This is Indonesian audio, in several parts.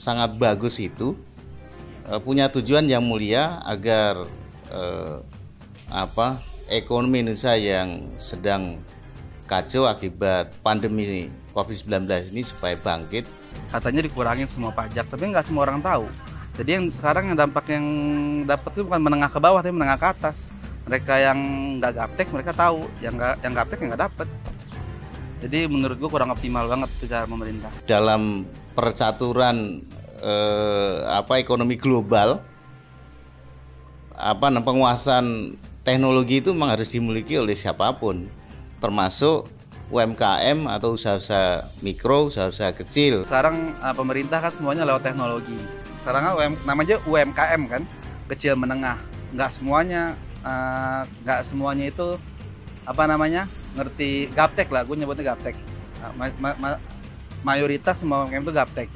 sangat bagus itu punya tujuan yang mulia agar ekonomi Indonesia yang sedang kacau akibat pandemi COVID-19 ini supaya bangkit. Katanya dikurangin semua pajak, tapi nggak semua orang tahu. Jadi yang sekarang yang dampak yang dapat itu bukan menengah ke bawah, tapi menengah ke atas. Mereka yang nggak gaptek mereka tahu, yang gaptek nggak dapat. Jadi menurut gue kurang optimal banget cara pemerintah. Dalam percaturan ekonomi global, penguasaan teknologi itu memang harus dimiliki oleh siapapun, termasuk UMKM atau usaha-usaha mikro, usaha-usaha kecil. Sekarang pemerintah kan semuanya lewat teknologi. Sekarang kan namanya UMKM kan, kecil menengah. Nggak semuanya itu ngerti gaptek lah, gue nyebutnya gaptek. Mayoritas semua UMKM itu gaptek.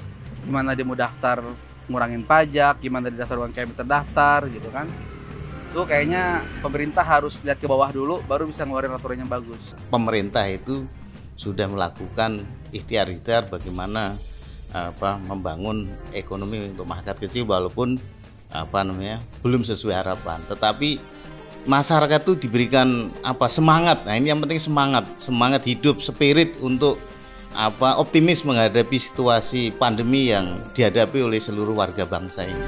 Gimana dia mau daftar ngurangin pajak, gimana dia daftar UMKM terdaftar gitu kan. Itu kayaknya pemerintah harus lihat ke bawah dulu baru bisa ngeluarin aturan yang bagus. Pemerintah itu sudah melakukan ikhtiar-ikhtiar bagaimana membangun ekonomi untuk masyarakat kecil walaupun belum sesuai harapan. Tetapi masyarakat itu diberikan semangat. Nah, ini yang penting semangat hidup, spirit untuk optimis menghadapi situasi pandemi yang dihadapi oleh seluruh warga bangsa ini.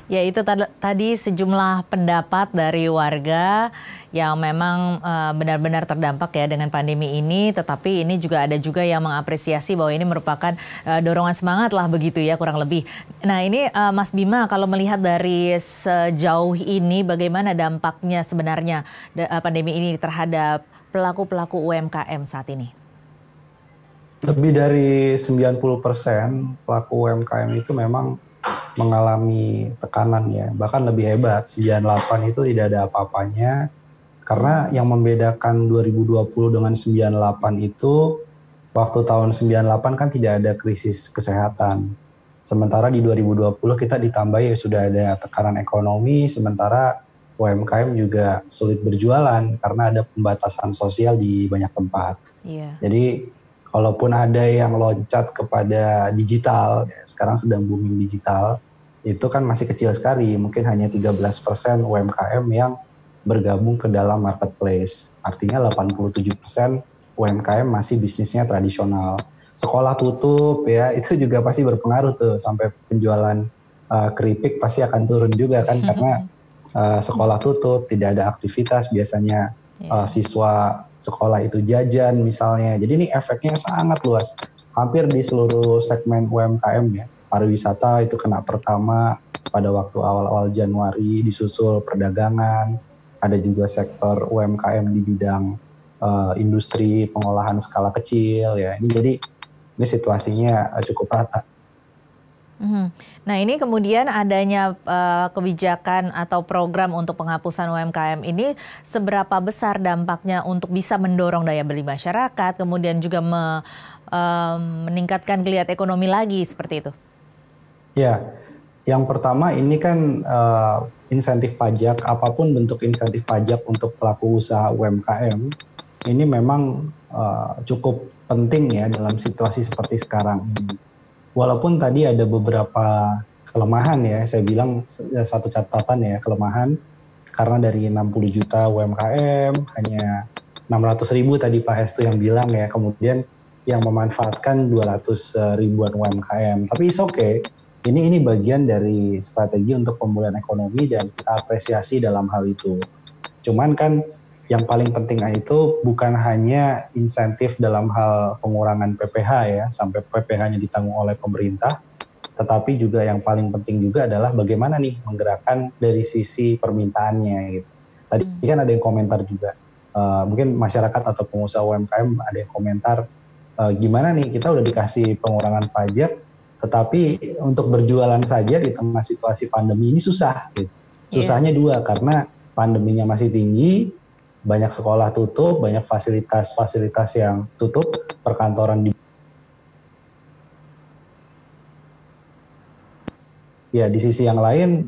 Ya, itu tadi sejumlah pendapat dari warga yang memang benar-benar terdampak ya dengan pandemi ini, tetapi ini juga ada yang mengapresiasi bahwa ini merupakan dorongan semangat lah begitu ya kurang lebih. Nah ini Mas Bima, kalau melihat dari sejauh ini bagaimana dampaknya sebenarnya pandemi ini terhadap pelaku-pelaku UMKM saat ini? Lebih dari 90% pelaku UMKM itu memang mengalami tekanan ya, bahkan lebih hebat, 98 itu tidak ada apa-apanya, karena yang membedakan 2020 dengan 98 itu, waktu tahun 98 kan tidak ada krisis kesehatan, sementara di 2020 kita ditambah ya sudah ada tekanan ekonomi, sementara UMKM juga sulit berjualan karena ada pembatasan sosial di banyak tempat. Jadi kalaupun ada yang loncat kepada digital, ya sekarang sedang booming digital, itu kan masih kecil sekali, mungkin hanya 13% UMKM yang bergabung ke dalam marketplace. Artinya 87% UMKM masih bisnisnya tradisional. Sekolah tutup ya, itu juga pasti berpengaruh tuh, sampai penjualan keripik pasti akan turun juga kan, karena sekolah tutup, tidak ada aktivitas, biasanya siswa sekolah itu jajan misalnya. Jadi ini efeknya sangat luas, hampir di seluruh segmen UMKM ya. Pariwisata itu kena pertama pada waktu awal-awal Januari, disusul perdagangan, ada juga sektor UMKM di bidang industri pengolahan skala kecil ya. Ini situasinya cukup rata. Nah ini kemudian adanya kebijakan atau program untuk penghapusan UMKM ini seberapa besar dampaknya untuk bisa mendorong daya beli masyarakat, kemudian juga meningkatkan geliat ekonomi lagi seperti itu? Ya, yang pertama ini kan insentif pajak, apapun bentuk insentif pajak untuk pelaku usaha UMKM, ini memang cukup penting ya dalam situasi seperti sekarang ini. Walaupun tadi ada beberapa kelemahan ya, saya bilang satu catatan ya, kelemahan karena dari 60 juta UMKM hanya 600.000 tadi Pak Hestu yang bilang ya, kemudian yang memanfaatkan 200 ribuan UMKM. Tapi it's okay, ini bagian dari strategi untuk pemulihan ekonomi dan kita apresiasi dalam hal itu. Cuman kan yang paling penting itu bukan hanya insentif dalam hal pengurangan PPh ya, sampai PPh-nya ditanggung oleh pemerintah, tetapi juga yang paling penting juga adalah bagaimana nih menggerakkan dari sisi permintaannya gitu. Tadi kan ada yang komentar juga, mungkin masyarakat atau pengusaha UMKM ada yang komentar, gimana nih kita udah dikasih pengurangan pajak, tetapi untuk berjualan saja di tengah situasi pandemi ini susah gitu. Susahnya dua, karena pandeminya masih tinggi, banyak sekolah tutup, banyak fasilitas-fasilitas yang tutup, perkantoran ya di sisi yang lain,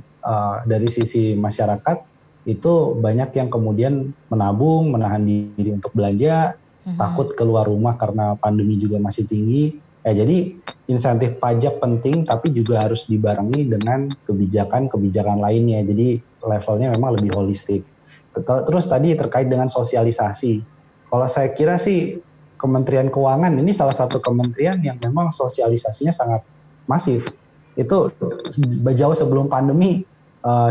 dari sisi masyarakat itu banyak yang kemudian menabung, menahan diri untuk belanja, takut keluar rumah karena pandemi juga masih tinggi. Jadi insentif pajak penting, tapi juga harus dibarengi dengan kebijakan-kebijakan lainnya. Jadi levelnya memang lebih holistik. Terus tadi terkait dengan sosialisasi. Kalau saya kira sih Kementerian Keuangan ini salah satu kementerian yang memang sosialisasinya sangat masif. Itu jauh sebelum pandemi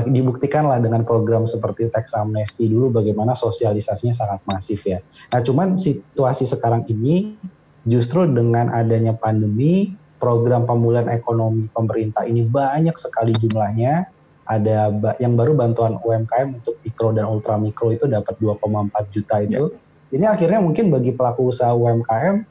dibuktikanlah dengan program seperti tax amnesty dulu bagaimana sosialisasinya sangat masif ya. Nah cuman situasi sekarang ini justru dengan adanya pandemi, program pemulihan ekonomi pemerintah ini banyak sekali jumlahnya. Ada yang baru bantuan UMKM untuk mikro dan ultra mikro itu dapat 2,4 juta itu. Ini akhirnya mungkin bagi pelaku usaha UMKM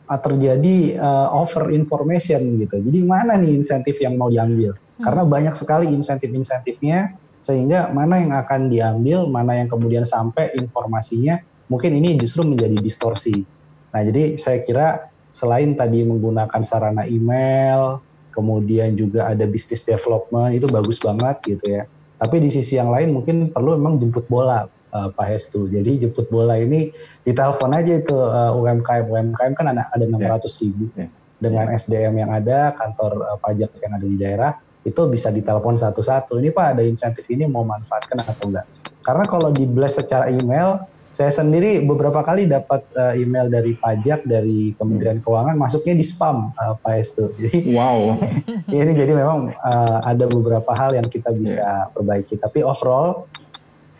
terjadi over information gitu. Jadi mana nih insentif yang mau diambil? Karena banyak sekali insentif-insentifnya, sehingga mana yang akan diambil, mana yang kemudian sampai informasinya, mungkin ini justru menjadi distorsi. Nah, jadi saya kira selain tadi menggunakan sarana email, kemudian juga ada business development, itu bagus banget gitu ya. Tapi di sisi yang lain mungkin perlu memang jemput bola, Pak Hestu. Jadi jemput bola ini ditelepon aja itu UMKM kan ada 600.000 dengan SDM yang ada, kantor pajak yang ada di daerah, itu bisa ditelepon satu-satu. Ini Pak ada insentif ini mau manfaatkan atau enggak? Karena kalau di blast secara email, saya sendiri beberapa kali dapat email dari pajak, dari Kementerian Keuangan, masuknya di spam, Pak Hestu. Jadi, ini jadi memang ada beberapa hal yang kita bisa perbaiki. Tapi overall,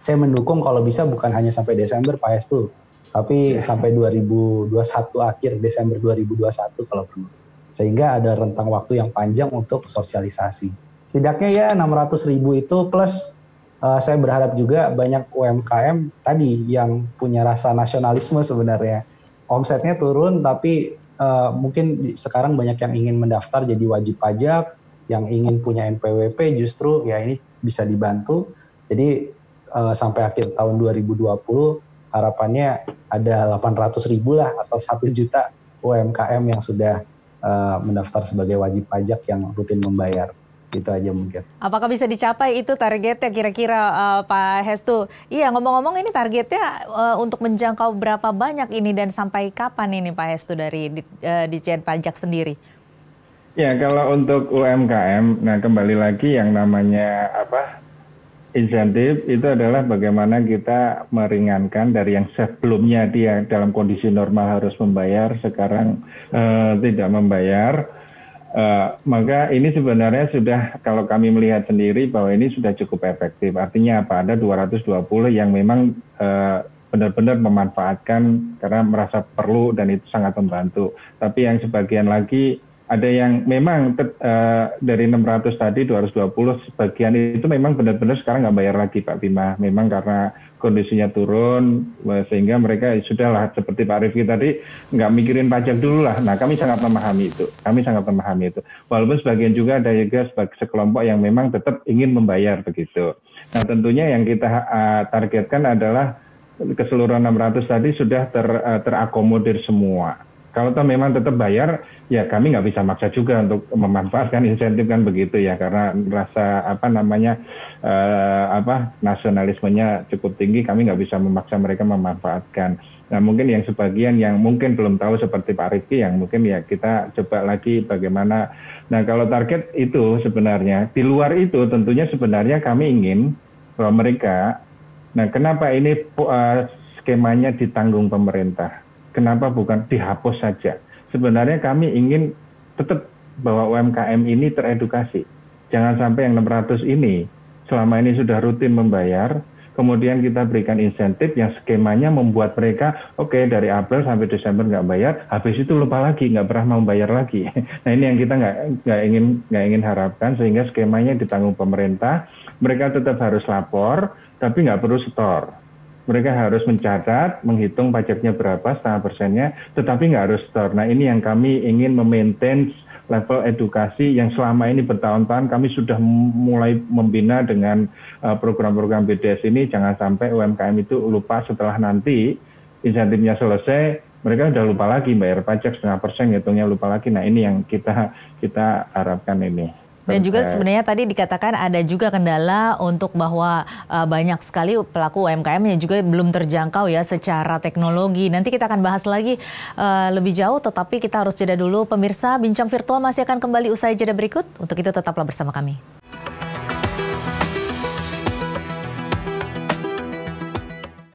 saya mendukung kalau bisa bukan hanya sampai Desember, Pak Hestu, tapi sampai 2021 akhir, Desember 2021 kalau perlu. Sehingga ada rentang waktu yang panjang untuk sosialisasi. Setidaknya ya 600.000 itu plus saya berharap juga banyak UMKM tadi yang punya rasa nasionalisme sebenarnya. Omsetnya turun tapi mungkin sekarang banyak yang ingin mendaftar jadi wajib pajak, yang ingin punya NPWP justru ya ini bisa dibantu. Jadi sampai akhir tahun 2020 harapannya ada 800.000 lah atau 1 juta UMKM yang sudah mendaftar sebagai wajib pajak yang rutin membayar. Itu aja mungkin. Apakah bisa dicapai itu targetnya kira-kira Pak Hestu? Iya, ngomong-ngomong ini targetnya untuk menjangkau berapa banyak ini dan sampai kapan ini Pak Hestu dari Ditjen Pajak sendiri? Ya, kalau untuk UMKM, nah kembali lagi yang namanya insentif itu adalah bagaimana kita meringankan dari yang sebelumnya dia dalam kondisi normal harus membayar, sekarang tidak membayar. Maka ini sebenarnya sudah, kalau kami melihat sendiri bahwa ini sudah cukup efektif. Artinya apa? Ada 220 yang memang benar-benar memanfaatkan karena merasa perlu dan itu sangat membantu. Tapi yang sebagian lagi ada yang memang dari 600 tadi 220 sebagian itu memang benar-benar sekarang nggak bayar lagi Pak Bima. Memang karena kondisinya turun sehingga mereka sudahlah seperti Pak Rifki tadi nggak mikirin pajak dulu lah. Nah kami sangat memahami itu. Walaupun sebagian juga ada juga sekelompok yang memang tetap ingin membayar begitu. Nah tentunya yang kita targetkan adalah keseluruhan 600 tadi sudah terakomodir semua. Kalau toh memang tetap bayar, ya kami nggak bisa maksa juga untuk memanfaatkan insentif kan begitu ya, karena rasa nasionalismenya cukup tinggi, kami nggak bisa memaksa mereka memanfaatkan. Nah mungkin yang sebagian yang mungkin belum tahu seperti Pak Rifki yang mungkin ya kita coba lagi bagaimana. Nah kalau target itu sebenarnya di luar itu tentunya sebenarnya kami ingin bahwa mereka, nah kenapa ini skemanya ditanggung pemerintah? Kenapa bukan dihapus saja? Sebenarnya kami ingin tetap bahwa UMKM ini teredukasi. Jangan sampai yang 600 ini selama ini sudah rutin membayar, kemudian kita berikan insentif yang skemanya membuat mereka dari April sampai Desember nggak bayar, habis itu lupa lagi, nggak pernah mau bayar lagi. Nah ini yang kita nggak ingin harapkan, sehingga skemanya ditanggung pemerintah. Mereka tetap harus lapor, tapi nggak perlu setor. Mereka harus mencatat, menghitung pajaknya berapa, 0,5%-nya, tetapi nggak harus store. Nah ini yang kami ingin memaintain level edukasi yang selama ini bertahun-tahun kami sudah mulai membina dengan program-program BDS ini. Jangan sampai UMKM itu lupa setelah nanti insentifnya selesai, mereka udah lupa lagi bayar pajak 0,5%, hitungnya lupa lagi. Nah ini yang kita harapkan ini. Dan juga sebenarnya tadi dikatakan ada juga kendala untuk bahwa banyak sekali pelaku UMKM yang juga belum terjangkau ya secara teknologi. Nanti kita akan bahas lagi lebih jauh, tetapi kita harus jeda dulu. Pemirsa, Bincang Virtual masih akan kembali usai jeda berikut. Untuk itu tetaplah bersama kami.